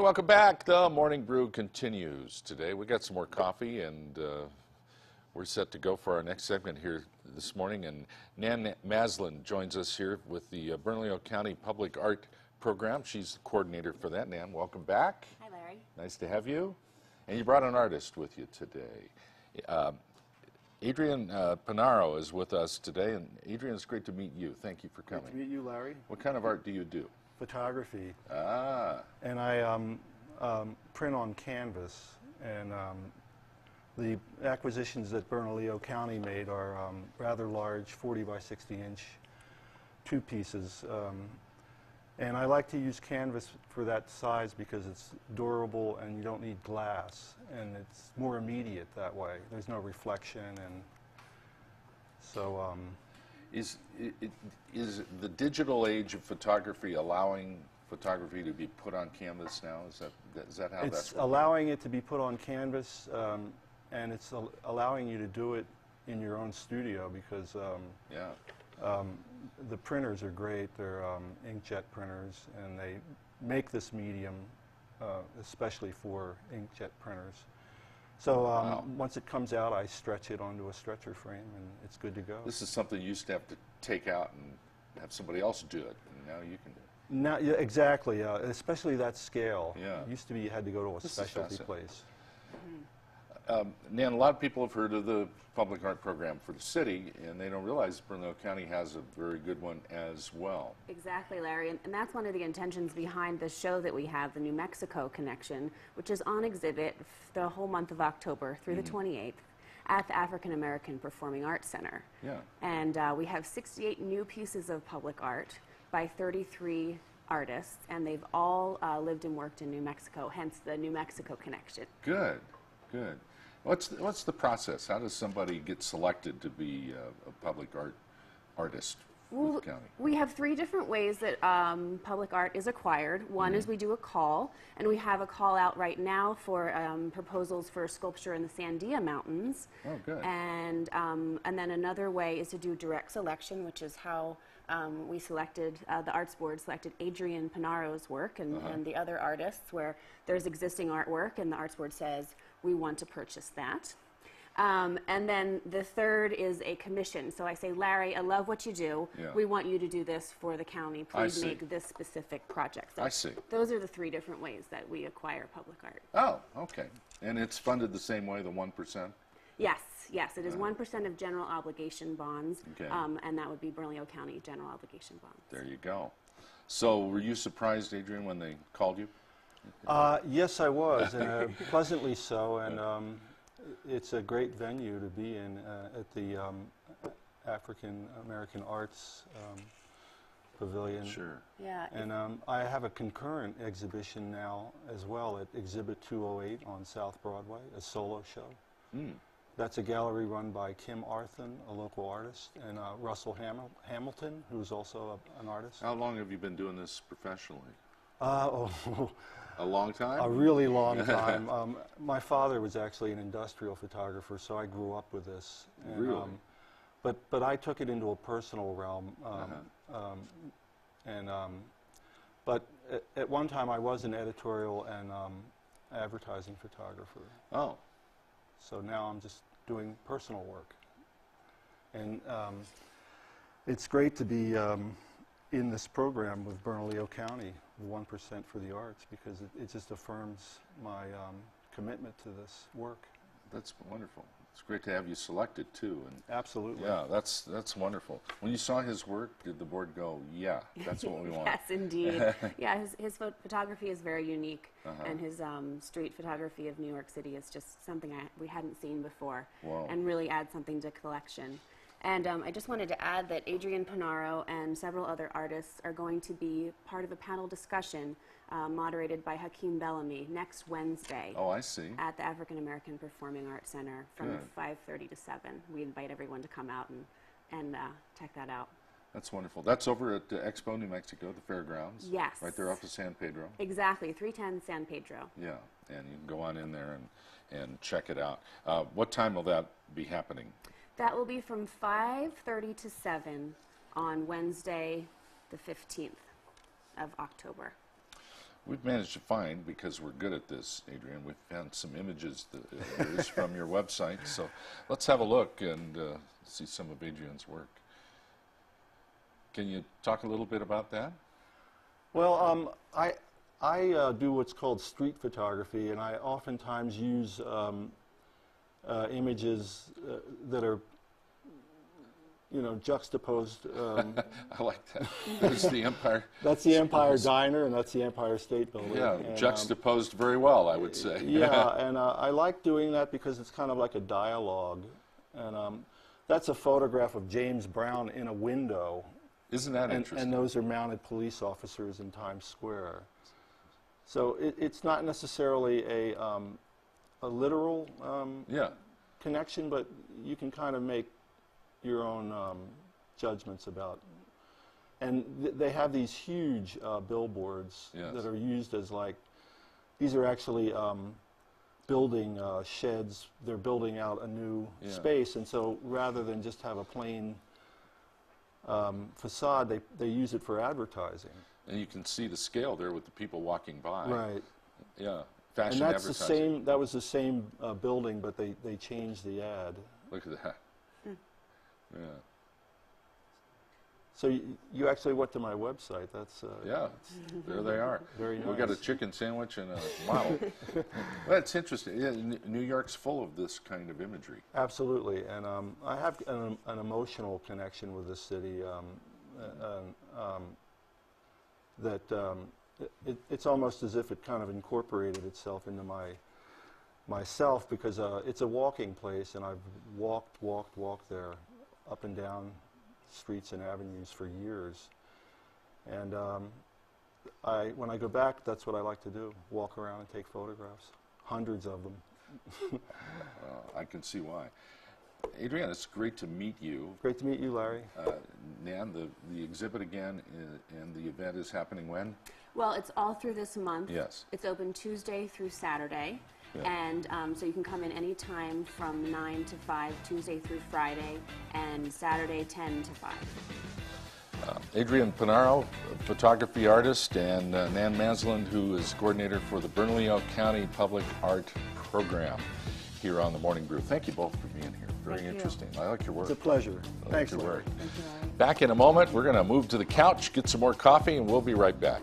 Welcome back. The Morning Brew continues today. We got some more coffee, and we're set to go for our next segment here this morning. And Nan Maslin joins us here with the Bernalillo County Public Art Program. She's the coordinator for that. Nan, welcome back. Hi, Larry. Nice to have you. And you brought an artist with you today. Adrian Panaro is with us today. And Adrian, it's great to meet you. Thank you for coming. Great to meet you, Larry. What kind of art do you do? Photography. Ah. And I print on canvas. And the acquisitions that Bernalillo County made are rather large, 40 by 60 inch, 2 pieces. And I like to use canvas for that size because it's durable and you don't need glass. And it's more immediate that way. There's no reflection. And so... Is the digital age of photography allowing photography to be put on canvas now? Is that how that's working? It's allowing it to be put on canvas, and it's allowing you to do it in your own studio because the printers are great. They're inkjet printers, and they make this medium especially for inkjet printers. So once it comes out, I stretch it onto a stretcher frame, and it's good to go. This is something you used to have to take out and have somebody else do it, and now you can do it. Now, yeah, exactly, especially that scale. Yeah. It used to be you had to go to a specialty place. Nan, a lot of people have heard of the public art program for the city, and they don't realize Bernalillo County has a very good one as well. Exactly, Larry, and that's one of the intentions behind the show that we have, the New Mexico Connection, which is on exhibit the whole month of October through the 28th at the African American Performing Arts Center. Yeah. And we have 68 new pieces of public art by 33 artists, and they've all lived and worked in New Mexico, hence the New Mexico Connection. Good, good. What's the process? How does somebody get selected to be a public art artist for the county? We have 3 different ways that public art is acquired. One is we do a call, and we have a call out right now for proposals for sculpture in the Sandia Mountains. Oh, good. And then another way is to do direct selection, which is how we selected, the Arts Board selected Adrian Panaro's work and the other artists, where there's existing artwork, and the Arts Board says, we want to purchase that. And then the third is a commission. So I say, Larry, I love what you do. Yeah. We want you to do this for the county. Please make this specific project. So I see. Those are the 3 different ways that we acquire public art. Oh, okay. And it's funded the same way, the 1%? Yes, yes. It is 1% of general obligation bonds, Okay. and that would be Bernalillo County general obligation bonds. There you go. So were you surprised, Adrian, when they called you? Yes, I was, and pleasantly so. And it's a great venue to be in at the African American Arts Pavilion. Sure. Yeah. And I have a concurrent exhibition now as well at Exhibit 208 on South Broadway, a solo show. Mm. That's a gallery run by Kim Arthun, a local artist, and Russell Hamilton, who's also an artist. How long have you been doing this professionally? A long time? A really long time. My father was actually an industrial photographer, so I grew up with this. And, really? But I took it into a personal realm. But at one time I was an editorial and advertising photographer. Oh. So now I'm just doing personal work. And it's great to be in this program with Bernalillo County, 1% for the arts, because it just affirms my commitment to this work. That's wonderful. It's great to have you selected, too. And absolutely. Yeah, that's wonderful. When you saw his work, did the board go, yeah, that's what we want? Yes, indeed. Yeah, his photography is very unique, and his street photography of New York City is just something we hadn't seen before. Whoa. And really adds something to the collection. And I just wanted to add that Adrian Panaro and several other artists are going to be part of a panel discussion moderated by Hakeem Bellamy next Wednesday. Oh, I see. At the African American Performing Arts Center from 5:30 to 7. We invite everyone to come out and check that out. That's wonderful. That's over at Expo New Mexico, the fairgrounds. Yes. Right there off of San Pedro. Exactly, 310 San Pedro. Yeah, and you can go on in there and check it out. What time will that be happening? That will be from 5:30 to 7 on Wednesday, the 15th of October. We've managed to find, because we're good at this, Adrian, we've found some images that is from your website. So let's have a look and see some of Adrian's work. Can you talk a little bit about that? Well, I do what's called street photography, and I oftentimes use images that are, juxtaposed. I like that. There's the Empire. That's the Empire Diner, and that's the Empire State Building. Yeah, and, juxtaposed very well, I would say. Yeah, and I like doing that because it's kind of like a dialogue. And that's a photograph of James Brown in a window. Isn't that interesting? And those are mounted police officers in Times Square. So it's not necessarily a literal connection, but you can kind of make your own judgments about. And they have these huge billboards that are used as these are actually building sheds. They're building out a new space, and so rather than just have a plain facade, they use it for advertising. And you can see the scale there with the people walking by. Right. Yeah. Fashion and that's advertising. the same. That was the same building, but they changed the ad. Look at that. Yeah. So you actually went to my website. That's yeah. There they are. Very nice. We got a chicken sandwich and a model. Well, it's interesting. Yeah, New York's full of this kind of imagery. Absolutely, and I have an emotional connection with this city. It's almost as if it kind of incorporated itself into myself because it's a walking place, and I've walked there up and down streets and avenues for years. And when I go back, that's what I like to do, walk around and take photographs, hundreds of them. I can see why. Adrian, it's great to meet you. Great to meet you, Larry. Nan, the exhibit again, and the event is happening when? Well, it's all through this month. Yes. It's open Tuesday through Saturday. Yeah. And so you can come in any time from 9 to 5, Tuesday through Friday, and Saturday 10 to 5. Adrian Panaro, photography artist, and Nan Maslin, who is coordinator for the Bernalillo County Public Art Program here on the Morning Brew. Thank you both for being here. Very interesting. I like your work. It's a pleasure. I like Thanks, your Larry. work. Back in a moment, we're going to move to the couch, get some more coffee, and we'll be right back.